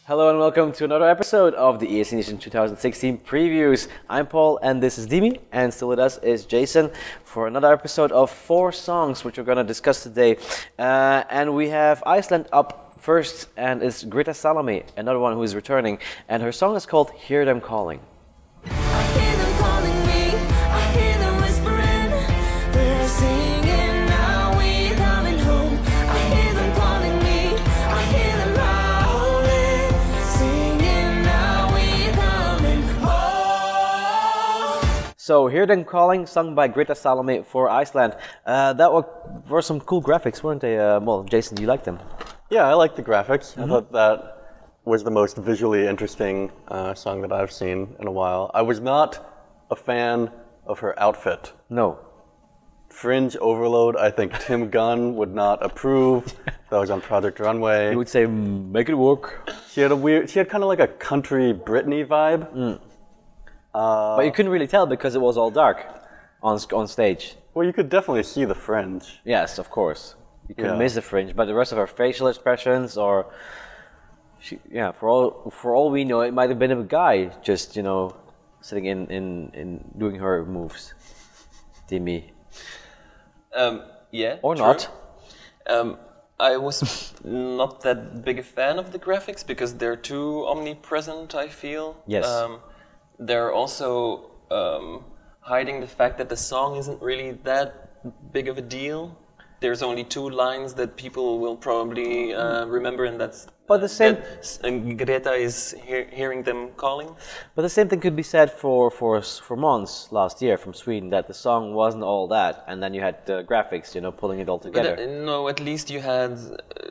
Hello and welcome to another episode of the ESCNation 2016 previews. I'm Paul and this is Dimi, and still with us is Jason for another episode of 4 songs which we're going to discuss today. And we have Iceland up first, and it's Greta Salome, another one who is returning, and her song is called Hear Them Calling. I hear them calling me, I hear them whispering, they're singing now we're coming home. I hear them calling me, I hear them howling, singing now we're coming home. So Hear Them Calling, sung by Greta Salome for Iceland. That were some cool graphics, weren't they? Well, Jason, you liked them? Yeah, I like the graphics. I thought that was the most visually interesting song that I've seen in a while. I was not a fan of her outfit. No. Fringe overload, I think Tim Gunn would not approve. That was on Project Runway. He would say, make it work. She had kind of like a country Britney vibe. But you couldn't really tell because it was all dark on stage. Well, you could definitely see the fringe. Yes, of course. You couldn't Yeah. miss the fringe, but the rest of her facial expressions, or for all we know, it might have been a guy just sitting in doing her moves. Dimi. Yeah. Or true. not. I was not that big a fan of the graphics because they're too omnipresent, I feel. Yes. They're also hiding the fact that the song isn't really that big of a deal. There's only 2 lines that people will probably remember, and that's But the same- that, Greta is hearing them calling. But the same thing could be said for Måns last year from Sweden, that the song wasn't all that, and then you had the graphics, pulling it all together. But no, at least you had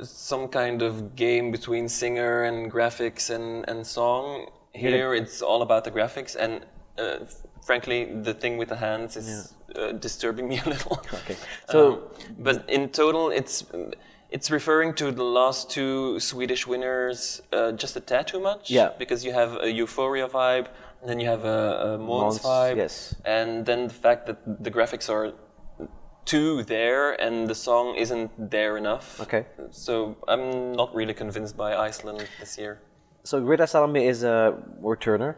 some kind of game between singer and graphics and song. Here it's all about the graphics, and frankly, the thing with the hands is disturbing me a little. Okay. So, but in total, it's referring to the last 2 Swedish winners just a tad too much. Yeah. Because you have a Euphoria vibe, and then you have a Måns Måns, vibe, yes. and then the fact that the graphics are too there and the song isn't there enough. Okay. So I'm not really convinced by Iceland this year. so Greta Salome is a returner.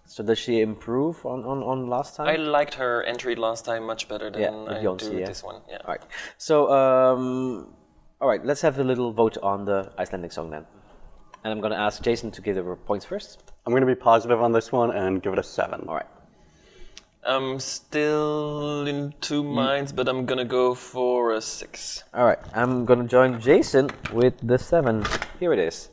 So does she improve on last time? I liked her entry last time much better than with I Beyoncé, do this one. Yeah. All right. So, all right, let's have a little vote on the Icelandic song then. And I'm going to ask Jason to give the points first. I'm going to be positive on this one and give it a 7. All right. I'm still in 2 minds, but I'm gonna go for a 6. All right. I'm going to join Jason with the 7. Here it is.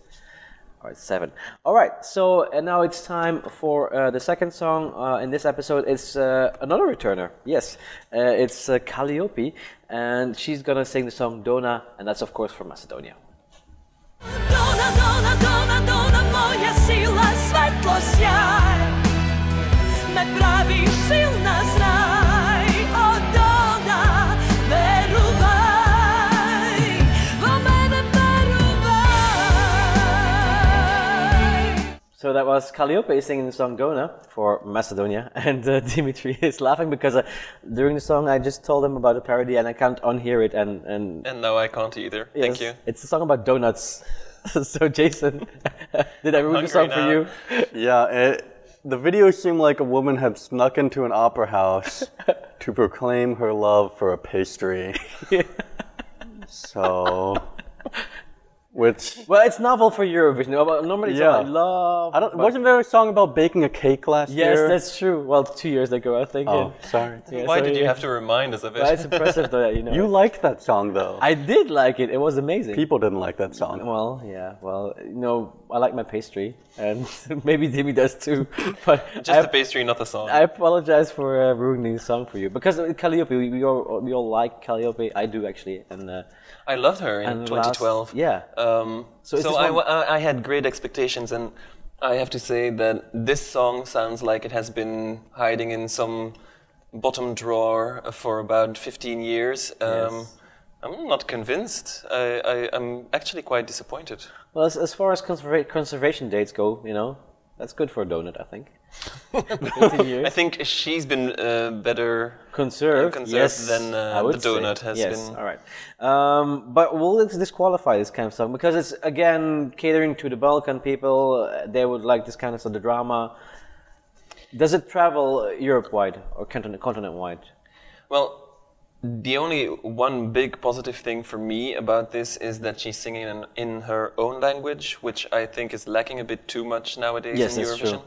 All right, 7. All right. So, and now it's time for the second song in this episode. It's another returner. Yes. It's Calliope, and she's going to sing the song Dona, and that's, of course, from Macedonia. Dona, dona, dona, dona, moja sila, svetlo sjaj, me praviš silna znaj, o Dona, veruvaj, o mene veruvaj. So that was Calliope singing the song Dona for Macedonia, and Dimitri is laughing because during the song I just told him about a parody and I can't unhear it, and And now I can't either. Thank you. It's a song about donuts. So Jason, did I ruin the hungry song for now. you? Yeah, the video seemed like a woman had snuck into an opera house to proclaim her love for a pastry. So, which Well, it's novel for Eurovision. Normally it's Yeah. all I love. but- wasn't there a song about baking a cake last Yes, year? that's true. Well, 2 years ago, I think. Oh, sorry. Yeah, Why so did you have to remind us of it? Well, it's impressive though, You liked that song though. I did like it. It was amazing. People didn't like that song. Well, yeah. Well, I like my pastry, and maybe Dimi does too. But Just the pastry, not the song. I apologize for ruining the song for you, because Calliope, we all like Calliope. I do actually, and I loved her in and 2012. yeah. So is this one- I had great expectations, and I have to say that this song sounds like it has been hiding in some bottom drawer for about 15 years. Yes. I'm not convinced. I'm actually quite disappointed. Well, as far as conservation dates go, that's good for a donut, I think. 15 years. I think she's been better Conserved, yes, than I would the donut say. has yes. been. All right. But will it disqualify this kind of song? Because it's, again, catering to the Balkan people. They would like this kind of stuff, the drama. Does it travel Europe-wide or continent-wide? Well, the only one big positive thing for me about this is that she's singing in her own language, which I think is lacking a bit too much nowadays Yes, in that's Eurovision. true.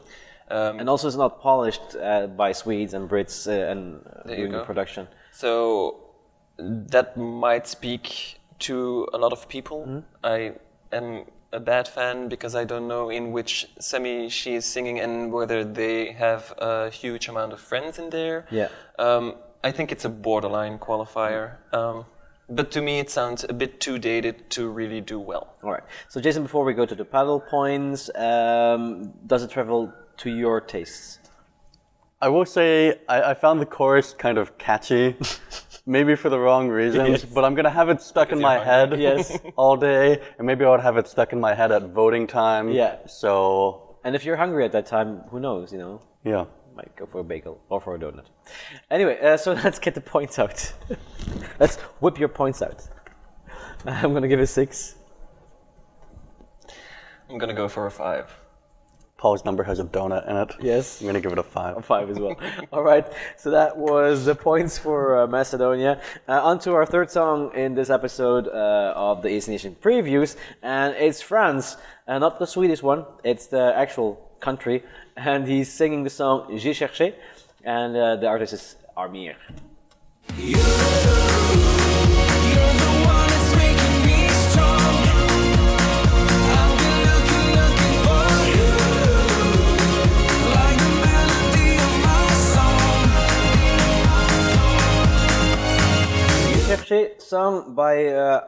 And also it's not polished by Swedes and Brits and doing the go. production. So that might speak to a lot of people. I am a bad fan because I don't know in which semi she is singing and whether they have a huge amount of friends in there. Yeah. I think it's a borderline qualifier. But to me, it sounds a bit too dated to really do well. All right. So, Jason, before we go to the paddle points, does it travel to your tastes? I will say I found the chorus kind of catchy, maybe for the wrong reasons, but I'm going to have it stuck in my head all day, and maybe I would have it stuck in my head at voting time. Yeah. So... And if you're hungry at that time, who knows, you know? Yeah. Might go for a bagel or for a donut. Anyway, so let's get the points out. Let's whip your points out. I'm going to give it 6. I'm gonna go for a 5. Paul's number has a donut in it. Yes. I'm going to give it a 5. 5 as well. All right, so that was the points for Macedonia. On to our third song in this episode of the East Nation previews, and it's France. Not the Swedish one, it's the actual country, and he's singing the song J'ai cherché, and the artist is Amir. You're the one that's making me strong. I've been looking for you, like the melody of my song. J'ai cherché, sung by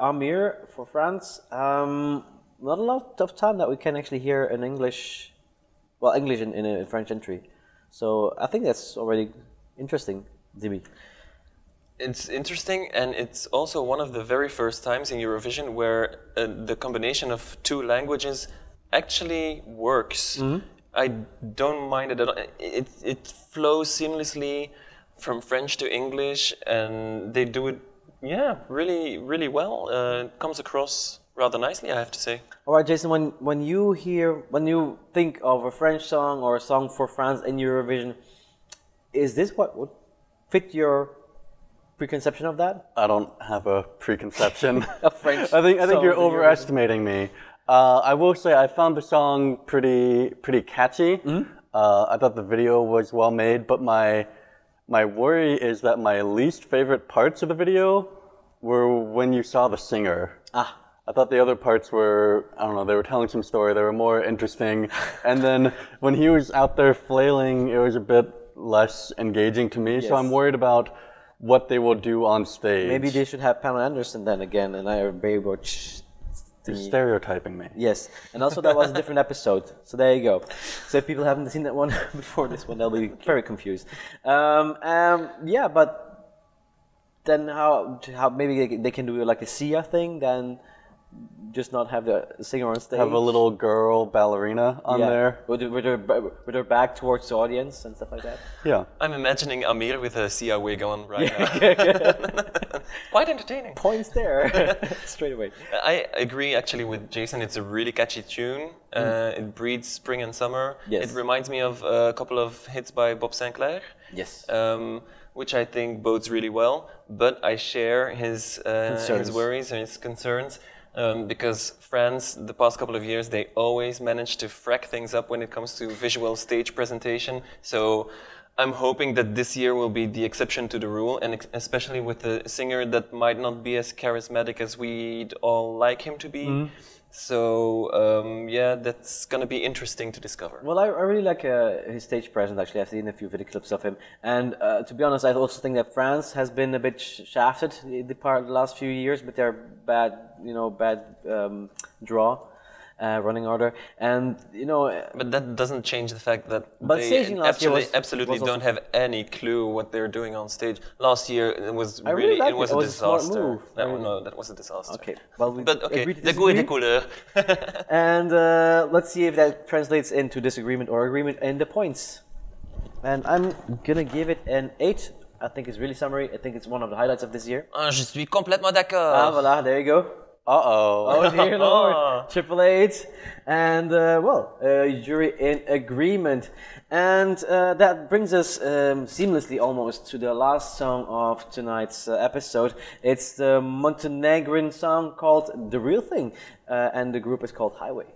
Amir for France. Not a lot of time that we can actually hear an English, well, English in a French entry. So I think that's already interesting, Dimi. It's interesting, and it's also one of the very first times in Eurovision where the combination of two languages actually works. I don't mind it at all. It flows seamlessly from French to English, and they do it, really, really well. It comes across rather nicely, I have to say. All right, Jason. When you think of a French song or a song for France in Eurovision, is this what would fit your preconception of that? I don't have a preconception. A French I think song you're for Eurovision. overestimating me. I will say I found the song pretty catchy. I thought the video was well made, but my worry is that my least favorite parts of the video were when you saw the singer. I thought the other parts were, I don't know, they were telling some story, they were more interesting. And then when he was out there flailing, it was a bit less engaging to me. Yes. So I'm worried about what they will do on stage. Maybe they should have Pamela Anderson then again, and I are very much. You're stereotyping me. Yes, and also that was a different episode. So there you go. So if people haven't seen that one before this one, they'll be very confused. Yeah, but then how maybe they can do like a Sia thing, then just not have the singer on stage. Have a little girl ballerina on there. with her back towards the audience and stuff like that. Yeah. I'm imagining Amir with a Sia wig on right now. Quite entertaining. Points there, straight away. I agree actually with Jason. It's a really catchy tune. It breathes spring and summer. Yes. It reminds me of a couple of hits by Bob Sinclair. Yes. Which I think bodes really well. But I share his worries and his concerns. Because France, the past couple of years, they always manage to frack things up when it comes to visual stage presentation. So I'm hoping that this year will be the exception to the rule, and especially with a singer that might not be as charismatic as we'd all like him to be. So that's gonna be interesting to discover. Well, I really like his stage presence. Actually, I've seen a few video clips of him, and to be honest, I also think that France has been a bit shafted the last few years, but their bad draw, running order, and But that doesn't change the fact that But they staging last year absolutely was also- don't have any clue what they're doing on stage. Last year it was I really liked it was it. a It was a smart disaster. move. No, that was a disaster. Okay, well, But okay, agree to the goût et disagree. des couleurs. And let's see if that translates into disagreement or agreement in the points. and I'm gonna give it an 8. I think it's really summery. I think it's one of the highlights of this year. Je suis complètement d'accord. Ah, voilà, there you go. Uh-oh. Oh dear Lord, triple 8, and jury in agreement, and that brings us seamlessly almost to the last song of tonight's episode. It's the Montenegrin song called "The Real Thing," and the group is called Highway.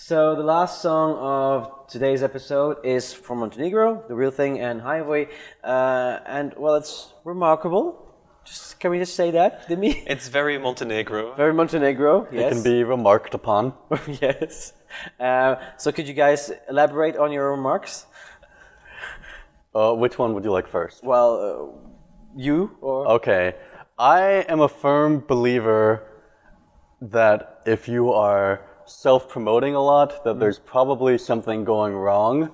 So the last song of today's episode is from Montenegro, The Real Thing and Highway, and well, it's remarkable. Can we just say that, Dimi? It's very Montenegro. Very Montenegro, yes. It can be remarked upon. Yes. So could you guys elaborate on your remarks? Which one would you like first? Well, you or... Okay. I am a firm believer that if you are self-promoting a lot, that there's probably something going wrong.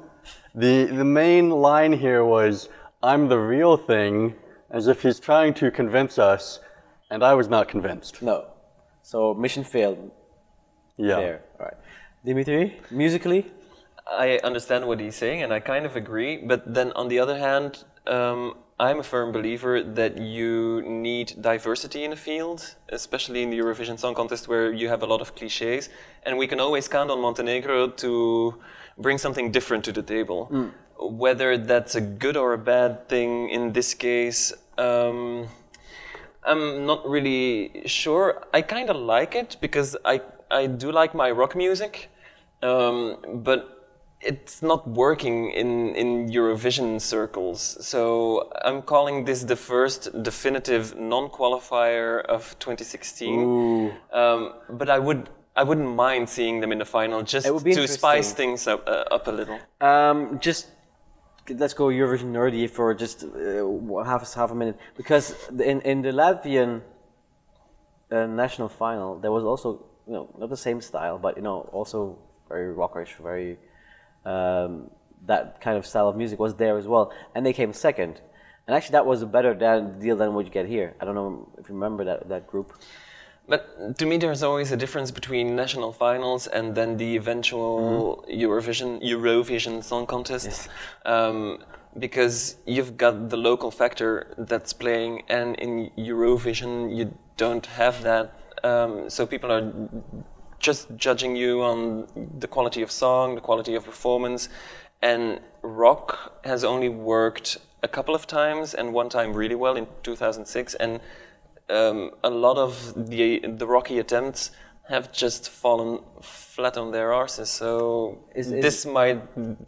The main line here was, "I'm the real thing," as if he's trying to convince us, and I was not convinced. No. So mission failed. Yeah. There. All right. Dimitri, musically? I understand what he's saying, and I kind of agree. But then, on the other hand, I'm a firm believer that you need diversity in a field, especially in the Eurovision Song Contest, where you have a lot of cliches, and we can always count on Montenegro to bring something different to the table. Whether that's a good or a bad thing in this case, I'm not really sure. I kind of like it because I do like my rock music, but it's not working in Eurovision circles. So I'm calling this the first definitive non-qualifier of 2016. But I wouldn't mind seeing them in the final just to spice things up a little. Just let's go Eurovision nerdy for just half a minute, because in the Latvian national final there was also, you know, not the same style, but you know, also very rockerish, very that kind of style of music was there as well, and they came second. And actually, that was a better deal than what you get here. I don't know if you remember that group. But to me, there's always a difference between national finals and then the eventual Eurovision Song Contest. Yes. Because you've got the local factor that's playing, and in Eurovision you don't have that. So people are just judging you on the quality of song, the quality of performance, and rock has only worked a couple of times, and one time really well in 2006, and a lot of the rocky attempts have just fallen flat on their arses, so this might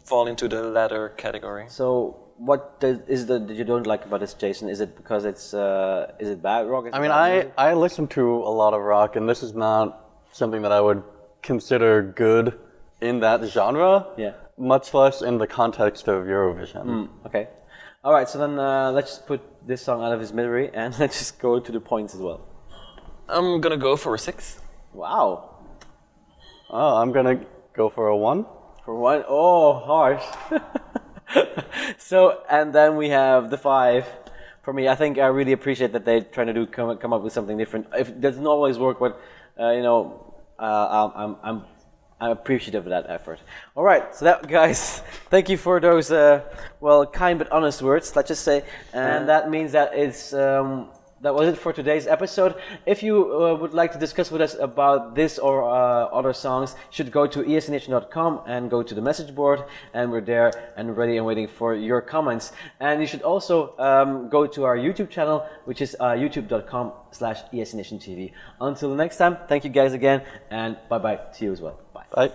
fall into the latter category. So what is that you don't like about this, Jason? Is it because it's is it bad rock? I mean, I listen to a lot of rock, and this is not something that I would consider good in that genre, much less in the context of Eurovision. Okay. All right, so then let's just put this song out of his misery, and let's just go to the points as well. I'm gonna go for a 6. Wow. Oh, I'm gonna go for a 1. For 1? Oh, harsh. So, and then we have the 5. For me, I think I really appreciate that they're trying to come up with something different. If it doesn't always work, but you know, I'm appreciative of that effort. All right, so that, guys, thank you for those well, kind but honest words, let's just say, and that means that it's that was it for today's episode. If you would like to discuss with us about this or other songs, you should go to ESCNation.com and go to the message board, and we're there and ready and waiting for your comments. And you should also go to our YouTube channel, which is youtube.com/ESCNationTV. Until the next time, thank you guys again, and bye-bye to you as well. Bye. Bye.